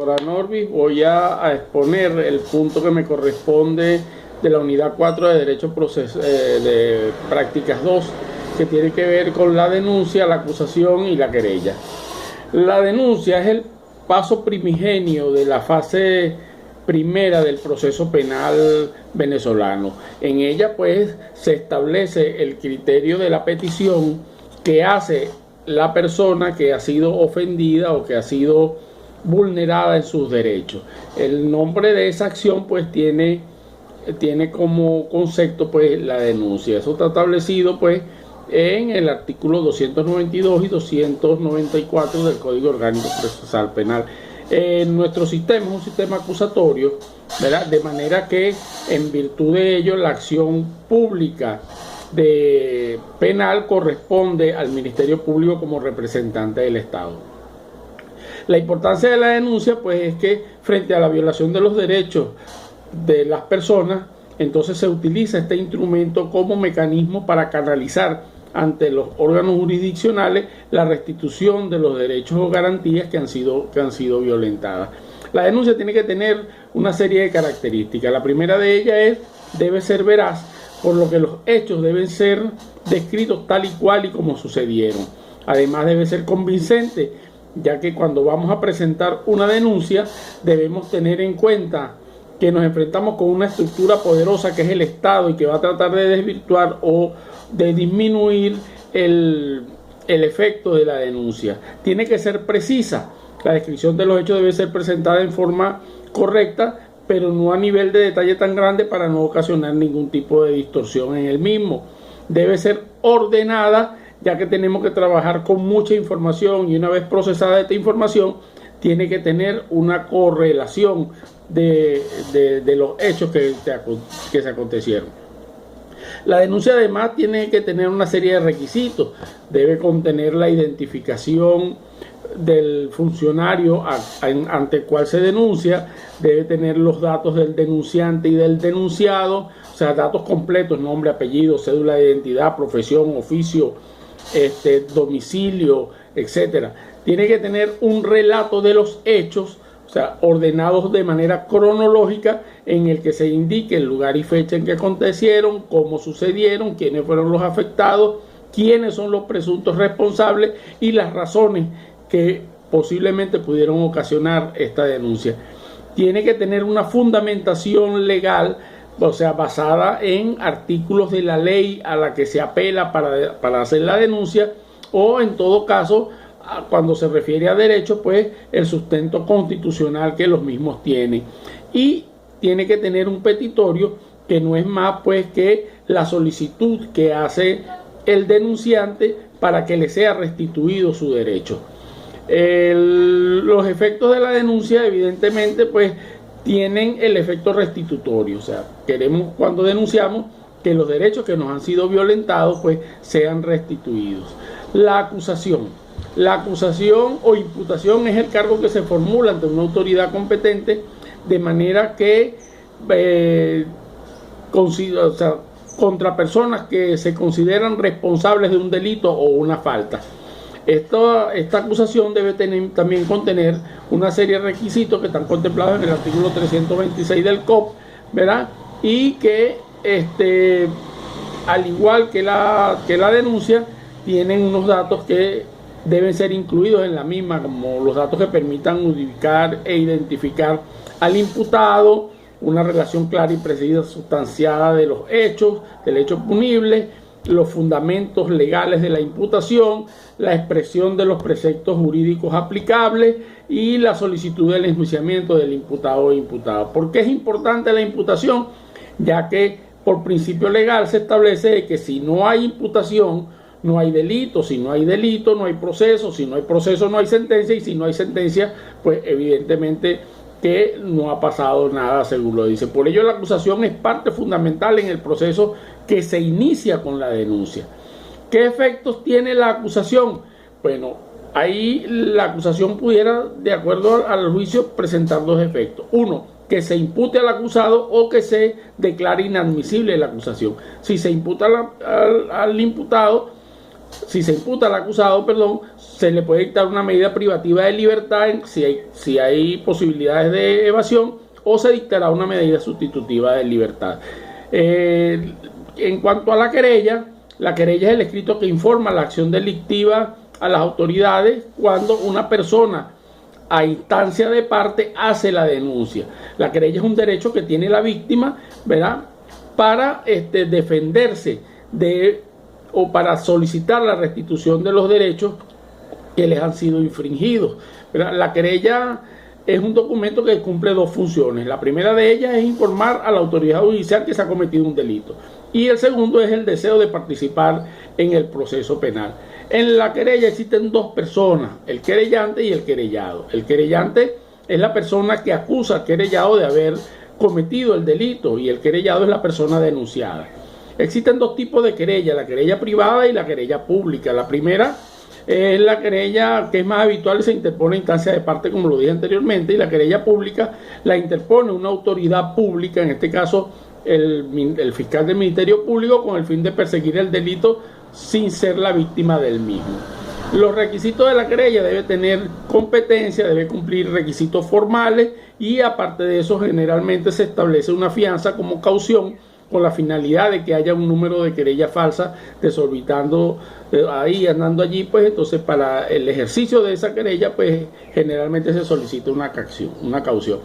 Ahora, Norby, voy a exponer el punto que me corresponde de la unidad 4 de Derecho de Prácticas 2, que tiene que ver con la denuncia, la acusación y la querella. La denuncia es el paso primigenio de la fase primera del proceso penal venezolano. En ella, pues, se establece el criterio de la petición que hace la persona que ha sido ofendida o que ha sido vulnerada en sus derechos. El nombre de esa acción, pues, tiene como concepto, pues, la denuncia. Eso está establecido, pues, en el artículo 292 y 294 del Código Orgánico Procesal Penal. Nuestro sistema es un sistema acusatorio, ¿verdad? De manera que, en virtud de ello, la acción pública de penal corresponde al Ministerio Público como representante del Estado. La importancia de la denuncia, pues, es que frente a la violación de los derechos de las personas, entonces se utiliza este instrumento como mecanismo para canalizar ante los órganos jurisdiccionales la restitución de los derechos o garantías que han sido violentadas. La denuncia tiene que tener una serie de características. La primera de ellas debe ser veraz, por lo que los hechos deben ser descritos tal y cual y como sucedieron. Además, debe ser convincente, ya que cuando vamos a presentar una denuncia debemos tener en cuenta que nos enfrentamos con una estructura poderosa que es el Estado y que va a tratar de desvirtuar o de disminuir el efecto de la denuncia. Tiene que ser precisa. La descripción de los hechos debe ser presentada en forma correcta, pero no a nivel de detalle tan grande para no ocasionar ningún tipo de distorsión en el mismo. Debe ser ordenada, ya que tenemos que trabajar con mucha información, y una vez procesada esta información tiene que tener una correlación de los hechos que se acontecieron. La denuncia, además, tiene que tener una serie de requisitos. Debe contener la identificación del funcionario ante el cual se denuncia, debe tener los datos del denunciante y del denunciado, o sea, datos completos: nombre, apellido, cédula de identidad, profesión, oficio, domicilio, etcétera. Tiene que tener un relato de los hechos, o sea, ordenados de manera cronológica, en el que se indique el lugar y fecha en que acontecieron, cómo sucedieron, quiénes fueron los afectados, quiénes son los presuntos responsables y las razones que posiblemente pudieron ocasionar esta denuncia. Tiene que tener una fundamentación legal, o sea, basada en artículos de la ley a la que se apela para hacer la denuncia, o en todo caso, cuando se refiere a derechos, pues el sustento constitucional que los mismos tienen. Y tiene que tener un petitorio, que no es más, pues, que la solicitud que hace el denunciante para que le sea restituido su derecho. Los efectos de la denuncia, evidentemente, pues, tienen el efecto restitutorio. O sea, queremos, cuando denunciamos, que los derechos que nos han sido violentados, pues, sean restituidos. La acusación o imputación es el cargo que se formula ante una autoridad competente, de manera que contra personas que se consideran responsables de un delito o una falta. Esta acusación debe también contener una serie de requisitos que están contemplados en el artículo 326 del COP, ¿verdad? Y que, al igual que la denuncia, tienen unos datos que deben ser incluidos en la misma, como los datos que permitan ubicar e identificar al imputado, una relación clara y precisa sustanciada de los hechos, del hecho punible, los fundamentos legales de la imputación, la expresión de los preceptos jurídicos aplicables y la solicitud del enjuiciamiento del imputado o imputada. ¿Por qué es importante la imputación? Ya que por principio legal se establece que si no hay imputación, no hay delito; si no hay delito, no hay proceso; si no hay proceso, no hay sentencia; y si no hay sentencia, pues evidentemente que no ha pasado nada, según lo dice. Por ello, la acusación es parte fundamental en el proceso que se inicia con la denuncia. ¿Qué efectos tiene la acusación? Bueno, ahí la acusación pudiera, de acuerdo al juicio, presentar dos efectos. Uno, que se impute al acusado o que se declare inadmisible la acusación. Si se imputa al imputado, si se imputa al acusado, perdón, se le puede dictar una medida privativa de libertad si hay posibilidades de evasión, o se dictará una medida sustitutiva de libertad. En cuanto a la querella es el escrito que informa la acción delictiva a las autoridades cuando una persona a instancia de parte hace la denuncia. La querella es un derecho que tiene la víctima, ¿verdad?, para defenderse o para solicitar la restitución de los derechos que les han sido infringidos, ¿verdad? La querella es un documento que cumple dos funciones. La primera de ellas es informar a la autoridad judicial que se ha cometido un delito, y el segundo es el deseo de participar en el proceso penal. En la querella existen dos personas, el querellante y el querellado. El querellante es la persona que acusa al querellado de haber cometido el delito, y el querellado es la persona denunciada. Existen dos tipos de querella, la querella privada y la querella pública. La primera es la querella que es más habitual y se interpone en instancia de parte, como lo dije anteriormente, y la querella pública la interpone una autoridad pública, en este caso el fiscal del Ministerio Público, con el fin de perseguir el delito sin ser la víctima del mismo. Los requisitos de la querella: debe tener competencia, debe cumplir requisitos formales, y aparte de eso generalmente se establece una fianza como caución con la finalidad de que haya un número de querellas falsas desorbitando ahí, andando allí. Pues entonces, para el ejercicio de esa querella, pues generalmente se solicita una caución.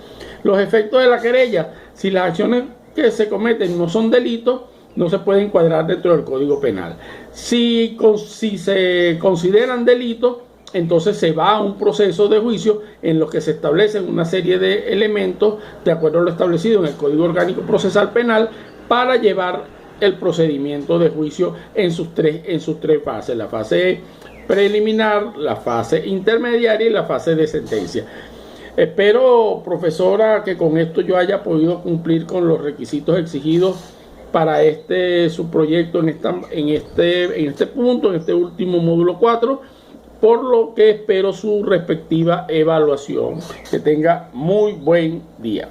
Los efectos de la querella: si las acciones que se cometen no son delitos, no se puede encuadrar dentro del Código Penal. Si se consideran delitos, entonces se va a un proceso de juicio en los que se establecen una serie de elementos de acuerdo a lo establecido en el Código Orgánico Procesal Penal para llevar el procedimiento de juicio en sus tres fases: la fase preliminar, la fase intermediaria y la fase de sentencia. Espero, profesora, que con esto yo haya podido cumplir con los requisitos exigidos para su proyecto en este punto, en este último módulo 4, por lo que espero su respectiva evaluación. Que tenga muy buen día.